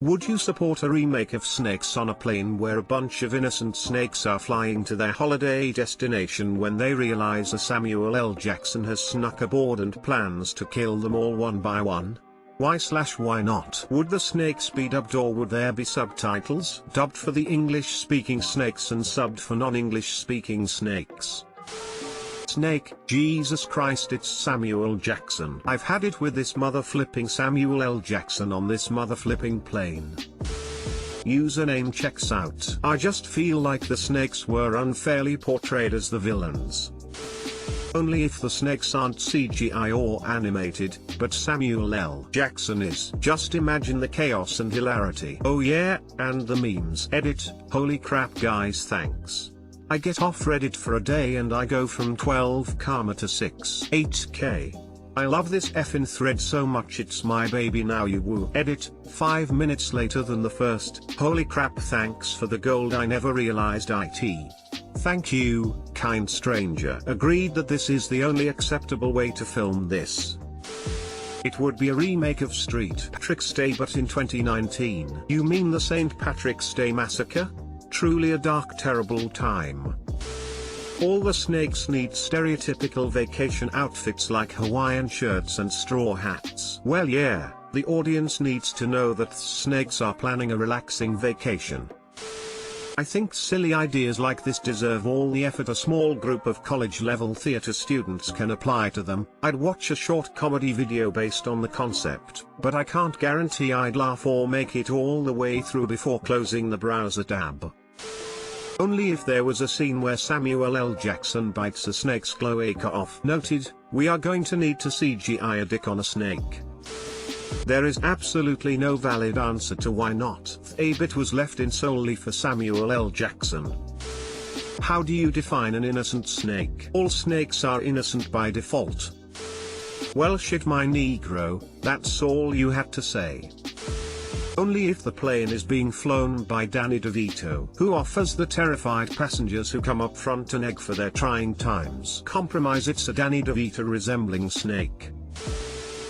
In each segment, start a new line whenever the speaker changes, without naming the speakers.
Would you support a remake of Snakes on a Plane where a bunch of innocent snakes are flying to their holiday destination when they realize a Samuel L. Jackson has snuck aboard and plans to kill them all one by one? Why not? Would the snakes be dubbed or would there be subtitles? Dubbed for the English-speaking snakes and subbed for non-English-speaking snakes. Snake, Jesus Christ, it's Samuel Jackson. I've had it with this mother-flipping Samuel L. Jackson on this mother-flipping plane. Username checks out. I just feel like the snakes were unfairly portrayed as the villains. Only if the snakes aren't CGI or animated, but Samuel L. Jackson is. Just imagine the chaos and hilarity. Oh yeah, and the memes. Edit, holy crap guys, thanks. I get off Reddit for a day and I go from 12 karma to 8K. I love this effing thread so much, it's my baby now you woo. Edit, 5 minutes later than the first. Holy crap, thanks for the gold, I never realized it. Thank you, kind stranger. Agreed that this is the only acceptable way to film this. It would be a remake of St. Patrick's Day but in 2019. You mean the St. Patrick's Day massacre? Truly a dark, terrible time. All the snakes need stereotypical vacation outfits like Hawaiian shirts and straw hats. Well yeah, the audience needs to know that snakes are planning a relaxing vacation. I think silly ideas like this deserve all the effort a small group of college-level theater students can apply to them. I'd watch a short comedy video based on the concept, but I can't guarantee I'd laugh or make it all the way through before closing the browser tab. Only if there was a scene where Samuel L. Jackson bites a snake's cloaca off. Noted, we are going to need to CGI a dick on a snake. There is absolutely no valid answer to why not. A bit was left in solely for Samuel L. Jackson. How do you define an innocent snake? All snakes are innocent by default. Well shit my negro, that's all you had to say. Only if the plane is being flown by Danny DeVito, who offers the terrified passengers who come up front an egg for their trying times. Compromise, it's a Danny DeVito resembling snake.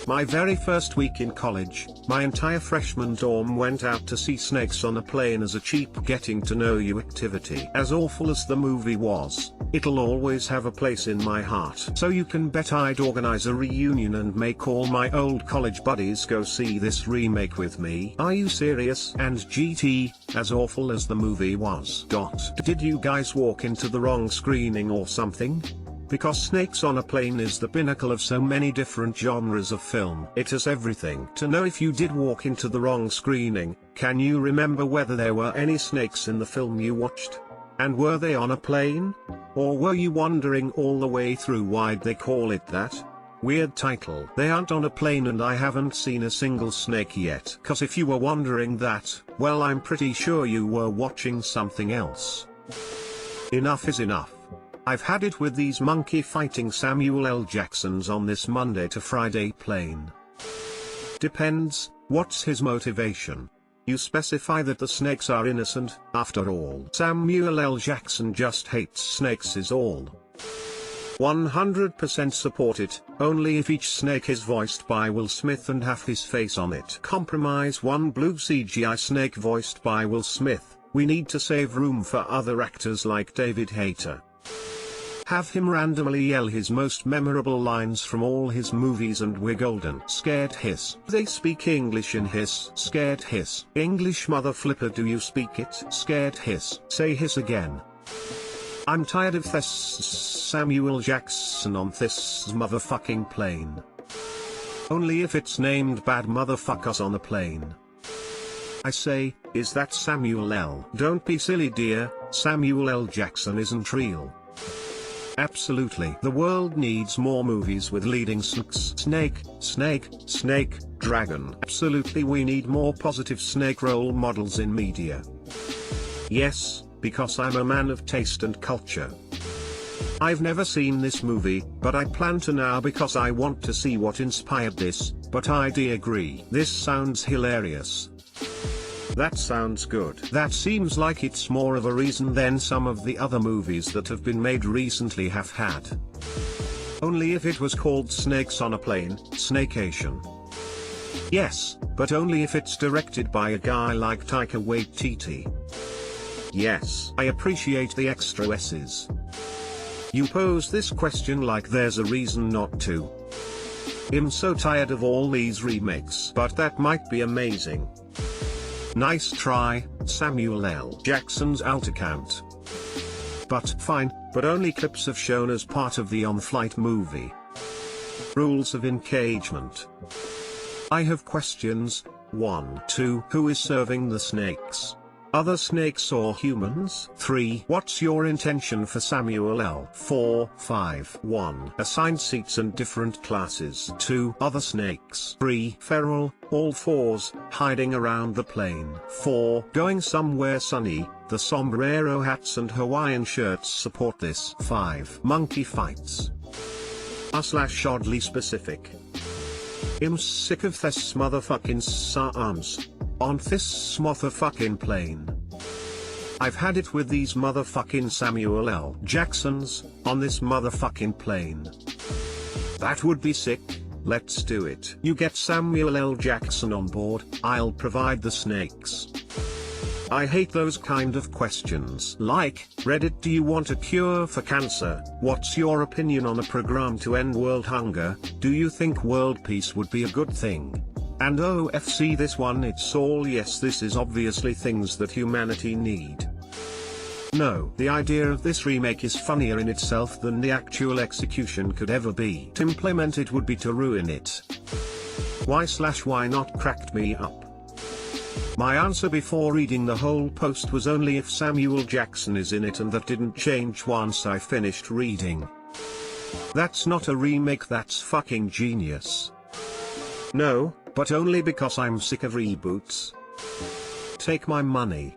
My very first week in college, my entire freshman dorm went out to see Snakes on a Plane as a cheap getting to know you activity. As awful as the movie was, it'll always have a place in my heart. So you can bet I'd organize a reunion and make all my old college buddies go see this remake with me. Are you serious? And GT, as awful as the movie was. Did you guys walk into the wrong screening or something? Because Snakes on a Plane is the pinnacle of so many different genres of film. It has everything. To know if you did walk into the wrong screening, can you remember whether there were any snakes in the film you watched? And were they on a plane? Or were you wondering all the way through why'd they call it that? Weird title. They aren't on a plane and I haven't seen a single snake yet. Cause if you were wondering that, well I'm pretty sure you were watching something else. Enough is enough. I've had it with these monkey fighting Samuel L. Jacksons on this Monday to Friday plane. Depends, what's his motivation? You specify that the snakes are innocent, after all. Samuel L. Jackson just hates snakes is all. 100% support it, only if each snake is voiced by Will Smith and have his face on it. Compromise one blue CGI snake voiced by Will Smith, we need to save room for other actors like David Hayter. Have him randomly yell his most memorable lines from all his movies and we're golden. Scared hiss. They speak English in hiss. Scared hiss. English mother flipper, do you speak it? Scared hiss. Say hiss again. I'm tired of this Samuel Jackson on this motherfucking plane. Only if it's named Bad Motherfuckers on a Plane. I say, is that Samuel L? Don't be silly dear, Samuel L. Jackson isn't real. Absolutely. The world needs more movies with leading snake, dragon. Absolutely, we need more positive snake role models in media. Yes, because I'm a man of taste and culture. I've never seen this movie, but I plan to now because I want to see what inspired this, but I do agree. This sounds hilarious. That sounds good. That seems like it's more of a reason than some of the other movies that have been made recently have had. Only if it was called Snakes on a Plane, Snakeation. Yes, but only if it's directed by a guy like Taika Waititi. Yes, I appreciate the extra S's. You pose this question like there's a reason not to. I'm so tired of all these remakes, but that might be amazing. Nice try, Samuel L. Jackson's alt account. But fine, but only clips of shown as part of the on-flight movie. Rules of engagement. I have questions. 1. 2. Who is serving the snakes? Other snakes or humans? 3. What's your intention for Samuel L? 4. 5. 1. Assigned seats and different classes. 2. Other snakes. 3. Feral, all fours, hiding around the plane. 4. Going somewhere sunny, the sombrero hats and Hawaiian shirts support this. 5. Monkey fights. /oddly specific. I'm sick of this motherfucking SARMs. On this motherfucking plane. I've had it with these motherfucking Samuel L. Jacksons, on this motherfucking plane. That would be sick, let's do it. You get Samuel L. Jackson on board, I'll provide the snakes. I hate those kind of questions. Like, Reddit, do you want a cure for cancer? What's your opinion on a program to end world hunger? Do you think world peace would be a good thing? And OFC this one, it's all yes, this is obviously things that humanity need. No, the idea of this remake is funnier in itself than the actual execution could ever be. To implement it would be to ruin it. Why not cracked me up? My answer before reading the whole post was only if Samuel Jackson is in it, and that didn't change once I finished reading. That's not a remake, that's fucking genius. No, but only because I'm sick of reboots. Take my money.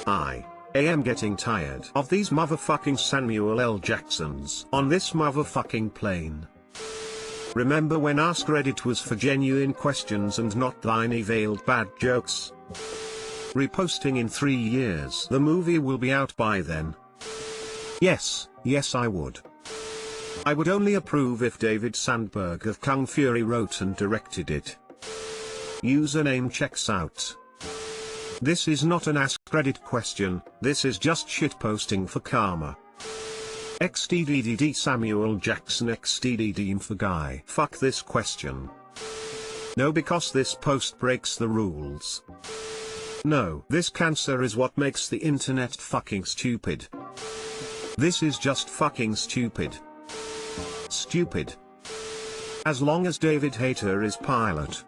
I am getting tired of these motherfucking Samuel L. Jacksons on this motherfucking plane. Remember when AskReddit was for genuine questions and not tiny veiled bad jokes? Reposting in 3 years. The movie will be out by then. Yes I would. I would only approve if David Sandberg of Kung Fury wrote and directed it. Username checks out. This is not an AskReddit question, this is just shitposting for karma. XDDD Samuel Jackson XDDD for guy. Fuck this question. No, because this post breaks the rules. No, this cancer is what makes the internet fucking stupid. This is just fucking stupid. Stupid. As long as David Hayter is pilot.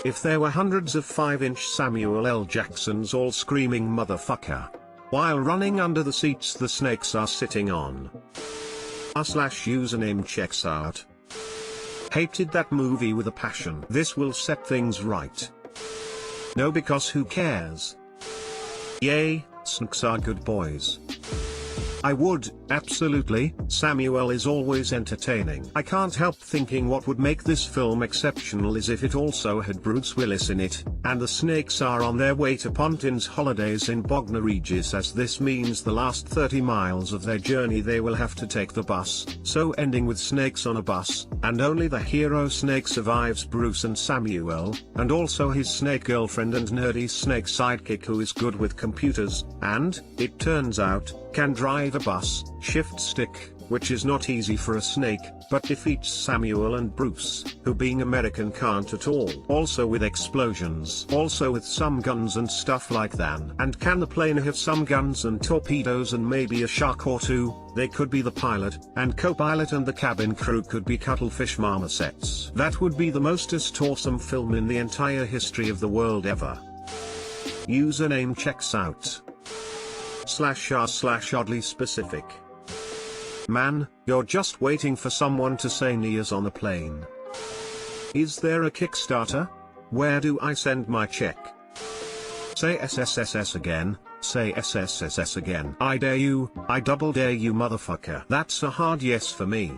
If there were hundreds of 5-inch Samuel L. Jacksons all screaming motherfucker while running under the seats the snakes are sitting on. /username checks out. Hated that movie with a passion. This will set things right. No, because who cares? Yay, snakes are good boys. I would, absolutely. Samuel is always entertaining. I can't help thinking what would make this film exceptional is if it also had Bruce Willis in it, and the snakes are on their way to Pontin's holidays in Bognor Regis, as this means the last 30 miles of their journey they will have to take the bus, so ending with snakes on a bus, and only the hero snake survives Bruce and Samuel, and also his snake girlfriend and nerdy snake sidekick who is good with computers, and, it turns out, can drive a bus, shift stick, which is not easy for a snake, but defeats Samuel and Bruce, who being American can't at all. Also with explosions. Also with some guns and stuff like that. And can the plane have some guns and torpedoes and maybe a shark or two? They could be the pilot, and co-pilot, and the cabin crew could be cuttlefish marmosets. That would be the mostest awesome film in the entire history of the world ever. Username checks out. /r/oddly specific. Man, you're just waiting for someone to say Nia's on a plane. Is there a Kickstarter? Where do I send my check? Say SSSS again, say SSSS again. I dare you, I double dare you motherfucker. That's a hard yes for me.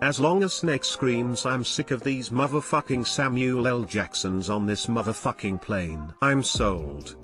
As long as Snake screams I'm sick of these motherfucking Samuel L. Jacksons on this motherfucking plane. I'm sold.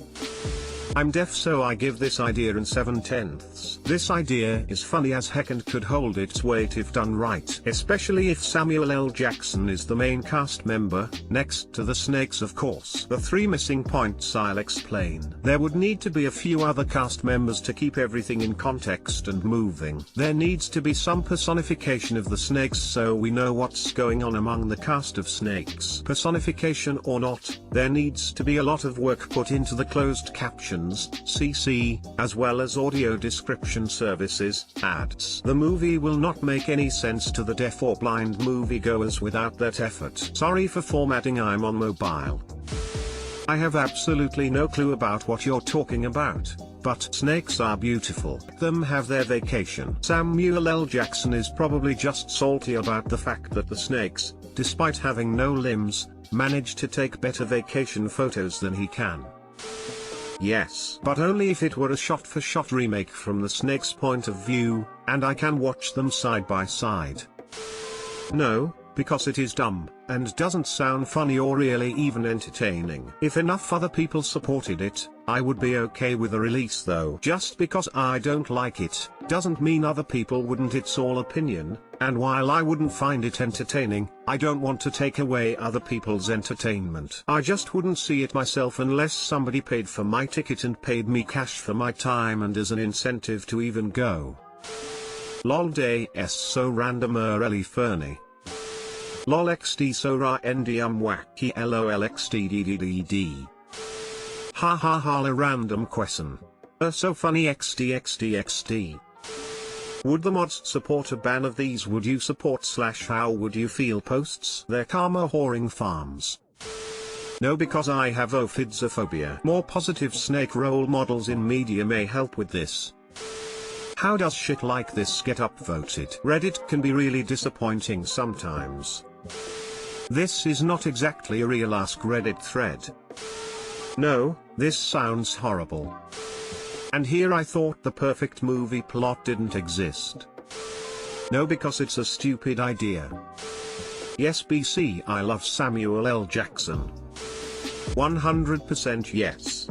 I'm deaf, so I give this idea in 7/10. This idea is funny as heck and could hold its weight if done right, especially if Samuel L. Jackson is the main cast member, next to the snakes of course. The three missing points I'll explain. There would need to be a few other cast members to keep everything in context and moving. There needs to be some personification of the snakes so we know what's going on among the cast of snakes. Personification or not, there needs to be a lot of work put into the closed captions, CC, as well as audio description services, ads. The movie will not make any sense to the deaf or blind moviegoers without that effort. Sorry for formatting, I'm on mobile. I have absolutely no clue about what you're talking about, but snakes are beautiful. Let them have their vacation. Samuel L. Jackson is probably just salty about the fact that the snakes, despite having no limbs, manage to take better vacation photos than he can. Yes, but only if it were a shot-for-shot remake from the snake's point of view, and I can watch them side by side. No, because it is dumb, and doesn't sound funny or really even entertaining. If enough other people supported it, I would be okay with a release though. Just because I don't like it, doesn't mean other people wouldn't. It's all opinion, and while I wouldn't find it entertaining, I don't want to take away other people's entertainment. I just wouldn't see it myself unless somebody paid for my ticket and paid me cash for my time and as an incentive to even go. Lol day s so random Ellie Fernie. Lol xd so ra nd wacky lol xd. Ha ha ha a random question. So funny xd. Would the mods support a ban of these? Would you support / how would you feel posts? They're karma whoring farms. No, because I have ophidzophobia. More positive snake role models in media may help with this. How does shit like this get upvoted? Reddit can be really disappointing sometimes. This is not exactly a real AskReddit thread. No, this sounds horrible. And here I thought the perfect movie plot didn't exist. No, because it's a stupid idea. Yes, BC, I love Samuel L. Jackson. 100% yes.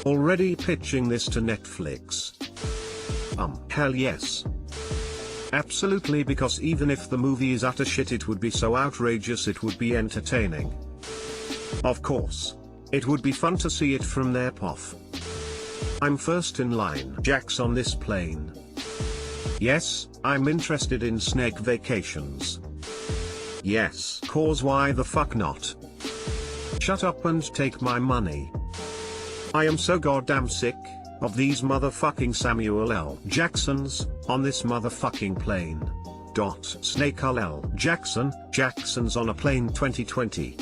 Already pitching this to Netflix. Hell yes. Absolutely, because even if the movie is utter shit, it would be so outrageous it would be entertaining. Of course. It would be fun to see it from their POF. I'm first in line. Jack's on this plane. Yes, I'm interested in snake vacations. Yes, cause why the fuck not? Shut up and take my money. I am so goddamn sick of these motherfucking Samuel L. Jacksons on this motherfucking plane. Snake L. Jackson's on a plane 2020.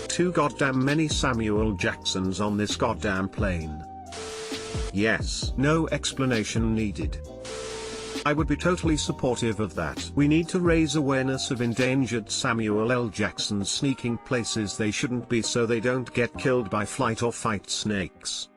Too goddamn many Samuel Jacksons on this goddamn plane. Yes, no explanation needed. I would be totally supportive of that. We need to raise awareness of endangered Samuel L. Jacksons sneaking places they shouldn't be so they don't get killed by flight or fight snakes.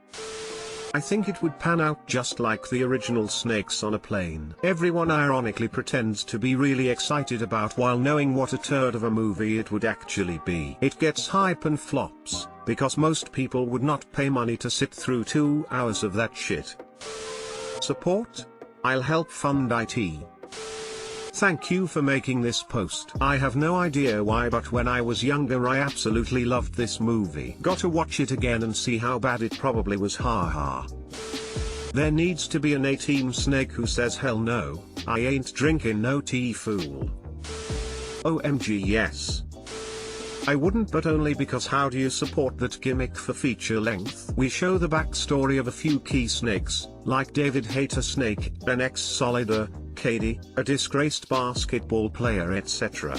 I think it would pan out just like the original Snakes on a Plane. Everyone ironically pretends to be really excited about while knowing what a turd of a movie it would actually be. It gets hype and flops, because most people would not pay money to sit through 2 hours of that shit. Support? I'll help fund IT. Thank you for making this post. I have no idea why, but when I was younger I absolutely loved this movie. Got to watch it again and see how bad it probably was, haha. There needs to be an A-team snake who says hell no, I ain't drinking no tea, fool. OMG yes. I wouldn't, but only because how do you support that gimmick for feature length? We show the backstory of a few key snakes, like David Hayter Snake, an ex-Solider, Cady, a disgraced basketball player, etc.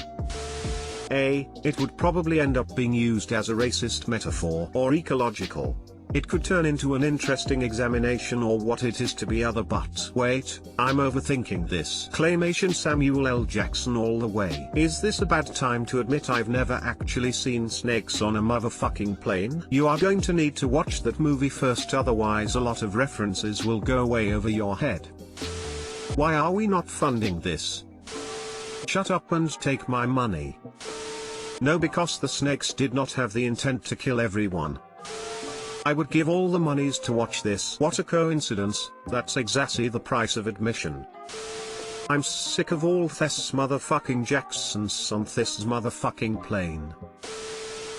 It would probably end up being used as a racist metaphor or ecological. It could turn into an interesting examination or what it is to be other, but wait, I'm overthinking this. Claymation Samuel L. Jackson all the way. Is this a bad time to admit I've never actually seen Snakes on a motherfucking Plane? You are going to need to watch that movie first, otherwise a lot of references will go way over your head. Why are we not funding this? Shut up and take my money. No, because the snakes did not have the intent to kill everyone. I would give all the monies to watch this. What a coincidence, that's exactly the price of admission. I'm sick of all this motherfucking Jacksons on this motherfucking plane.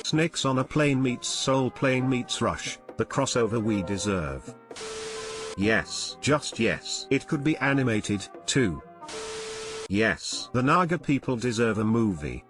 Snakes on a Plane meets Soul Plane meets Rush, the crossover we deserve. Yes, just yes. It could be animated, too. Yes, the Naga people deserve a movie.